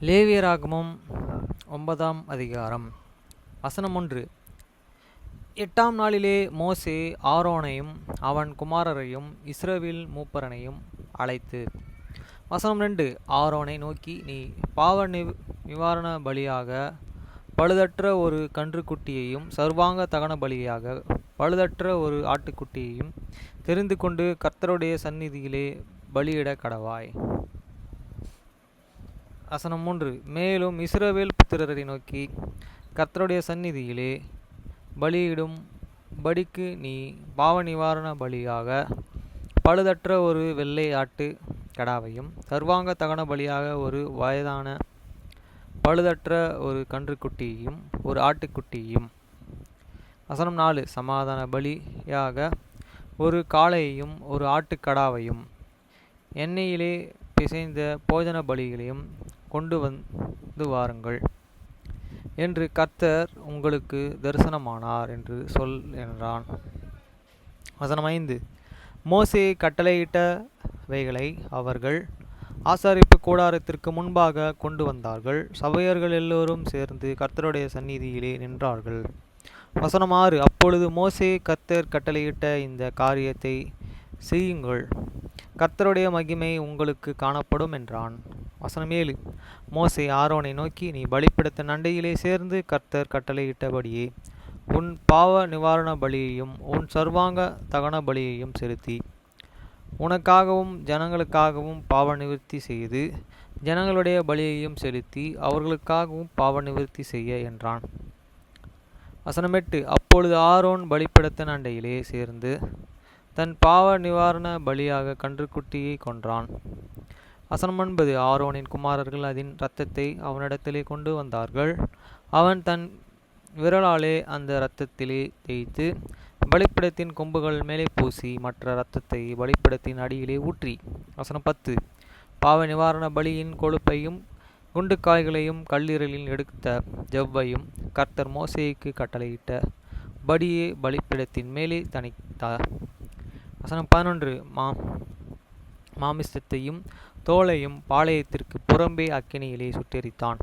லேவியராகமம் 9ஆம் அதிகாரம். வசனம் 1. 8ஆம் நாளிலே மோசே ஆரோனையும் அவன் குமாரரையும் இஸ்ரவேல் மூப்பரனையும் அழைத்து. வசனம் 2. ஆரோனை நோக்கி, நீ பாவ நிவாரண பலியாக பழுதற்ற ஒரு கன்றுக்குட்டியையும் சர்வாங்க தகன பலியாக பழுதற்ற ஒரு ஆட்டுக்குட்டியையும் தெரிந்து கொண்டு கர்த்தருடைய சந்நிதியிலே பலியிட கடவாய். வசனம் 3. மேலும் இஸ்ரவேல் புத்திரரை நோக்கி, கர்த்தருடைய சந்நிதியிலே பலியிடும் படிக்கு நீ பாவ நிவாரண பலியாக பழுதற்ற ஒரு வெள்ளை ஆட்டு கடாவையும் சர்வாங்க தகன பலியாக ஒரு வயதான பழுதற்ற ஒரு கன்றுக்குட்டியையும் ஒரு ஆட்டுக்குட்டியையும். வசனம் 4. சமாதான பலியாக ஒரு காளையையும் ஒரு ஆட்டுக்கடாவையும் எண்ணெயிலே பிசைந்த போஜன பலிகளையும் கொண்டு வந்து வாருங்கள் என்று கர்த்தர் உங்களுக்கு தரிசனமானார் என்று சொல் என்றான். வசனம் 5. மோசே கட்டளையிட்டவைகளை அவர்கள் ஆசாரிப்பு கூடாரத்திற்கு முன்பாக கொண்டு வந்தார்கள். சபையர்கள் எல்லோரும் சேர்ந்து கர்த்தருடைய சந்நிதியிலே நின்றார்கள். வசனம் 6. அப்பொழுது மோசே, கர்த்தர் கட்டளையிட்ட இந்த காரியத்தை செய்யுங்கள், கர்த்தருடைய மகிமை உங்களுக்கு காணப்படும் என்றான். வசனம் 7. மோசே ஆரோனை நோக்கி, நீ பலிபீடத்தின் அண்டையிலே சேர்ந்து கர்த்தர் கட்டளையிட்டபடியே உன் பாவ நிவாரண பலியையும் உன் சர்வாங்க தகன பலியையும் செலுத்தி உனக்காகவும் ஜனங்களுக்காகவும் பாவ நிவர்த்தி செய்து ஜனங்களுடைய பலியையும் செலுத்தி அவர்களுக்காகவும் பாவ நிவர்த்தி செய்ய என்றான். வசனம் 8. அப்பொழுது ஆரோன் பலிபீடத்தின் அண்டையிலே சேர்ந்து தன் பாவ நிவாரண பலியாக கன்றுக்குட்டியை கொன்றான். வசனம் 9. ஆரோனின் குமாரர்கள் அதன் இரத்தத்தை அவனிடத்திலே கொண்டு வந்தார்கள். அவன் தன் விரலாலே அந்த இரத்தத்திலே தேய்த்து பலிபீடத்தின் கொம்புகள் மேலே பூசி மற்ற இரத்தத்தை பலிபீடத்தின் அடியிலே ஊற்றி. வசனம் 10. பாவ நிவாரண பலியின் கொழுப்பையும் குண்டுக்காய்களையும் கல்லீரலில் எடுத்த ஜவ்வையும் கர்த்தர் மோசேக்கு கட்டளையிட்ட படியே பலிபீடத்தின் மேலே தணித்தார். வசனம் 11. மாமிசத்தையும் தோலையும் பாளையத்திற்கு புறம்பே அக்கினியிலே சுட்டெரித்தான்.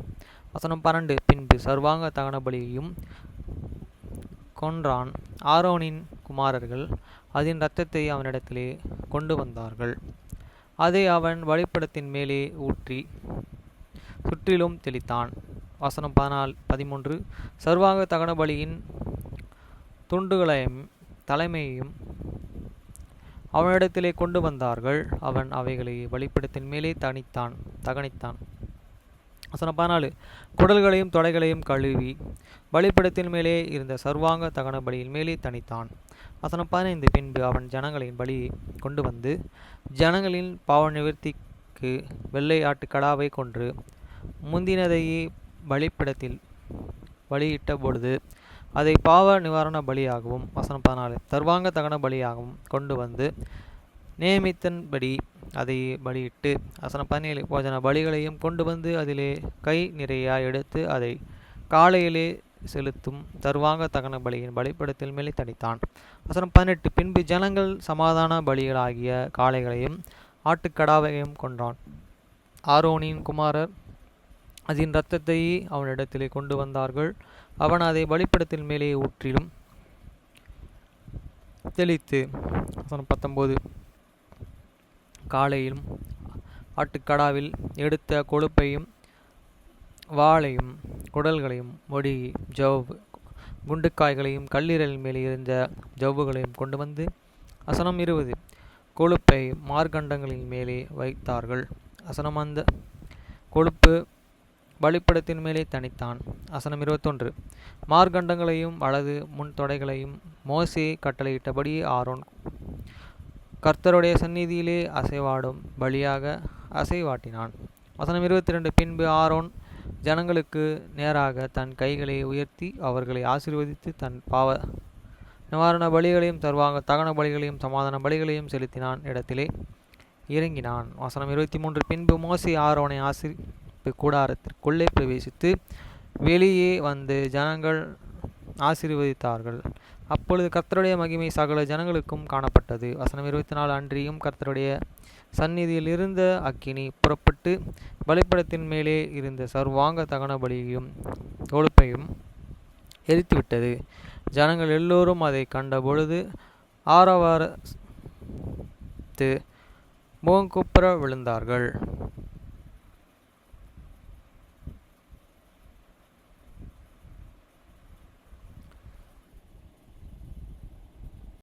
வசனம் 12. பின்பு சர்வாங்க தகன பலியையும் கொன்றான். ஆரோனின் குமாரர்கள் அதன் இரத்தத்தை அவனிடத்திலே கொண்டு வந்தார்கள். அதை அவன் பலிபீடத்தின் மேலே ஊற்றி சுற்றிலும் தெளித்தான். வசனம் 13. சர்வாங்க தகன பலியின் துண்டுகளையும் தலைமையையும் அவனிடத்திலே கொண்டு வந்தார்கள். அவன் அவைகளை பலிபீடத்தின் மேலே தகனித்தான். வசனம் 14. குடல்களையும் தொடைகளையும் கழுவி பலிபீடத்தின் மேலே இருந்த சர்வாங்க தகன பலியின் மேலே தணித்தான். வசனம் 15. பின்பு அவன் ஜனங்களின் பலியை கொண்டு வந்து ஜனங்களின் பாவ நிவர்த்திக்கு வெள்ளை ஆட்டு கடாவை கொன்று முந்தினதையே பலிபீடத்தில் பலியிட்ட பொழுது அதை பாவ நிவாரண பலியாகவும். வசனம் 14. சர்வாங்க தகன பலியாகவும் கொண்டு வந்து நியமித்தன்படி அதை பலியிட்டு. வசனம் 17. போஜன பலிகளையும் கொண்டு வந்து அதிலே கை நிறைய எடுத்து அதை காலையிலே செலுத்தும் சர்வாங்க தகன பலியின் பலிபீடத்தின் மேலே தணித்தான். வசனம் 18. பின்பு ஜனங்கள் சமாதான பலிகளாகிய காளைகளையும் ஆட்டுக்கடாவையும் கொன்றான். ஆரோனின் குமாரர் அதன் இரத்தத்தை அவனிடத்திலே கொண்டு வந்தார்கள். அவன் அதை பலிபீடத்தின் மேலே ஊற்றிலும் தெளித்து. வசனம் 19. காளையிலும் ஆட்டுக்கடாவில் எடுத்த கொழுப்பையும் வாளையும் குடல்களையும் மொடி ஜவ் குண்டுக்காய்களையும் கல்லீரல் மேலே இருந்த ஜவ்வுகளையும் கொண்டு வந்து. வசனம் 20. கொழுப்பை மார்கண்டங்களின் மேலே வைத்தார்கள். வசனம் அந்த கொழுப்பு பலிபீடத்தின் மேலே தணித்தான். வசனம் 21. மார்கண்டங்களையும் வலது முன் தொடைகளையும் மோசே கட்டளையிட்டபடி ஆரோன் கர்த்தருடைய சந்நிதியிலே அசைவாடும் பலியாக அசைவாட்டினான். வசனம் 22. பின்பு ஆரோன் ஜனங்களுக்கு நேராக தன் கைகளை உயர்த்தி அவர்களை ஆசீர்வதித்து தன் பாவ நிவாரண பலிகளையும் சர்வாங்க தகன பலிகளையும் சமாதான பலிகளையும் செலுத்தினான் இடத்திலே இறங்கினான். வசனம் 23. பின்பு மோசே ஆரோனை கூடாரத்திற்குள்ளே பிரவேசித்து வெளியே வந்து ஜனங்கள் ஆசீர்வதித்தார்கள். அப்பொழுது கர்த்தருடைய மகிமை சகல ஜனங்களுக்கும் காணப்பட்டது. வசனம் 24. அன்றியும் கர்த்தருடைய சந்நிதியில் இருந்த அக்கினி புறப்பட்டு பலிபீடத்தின் மேலே இருந்த சர்வாங்க தகன பலியையும் கொழுப்பையும் எரித்துவிட்டது. ஜனங்கள் எல்லோரும் அதை கண்டபொழுது ஆரவாரத்து முகங்குப்புற விழுந்தார்கள்.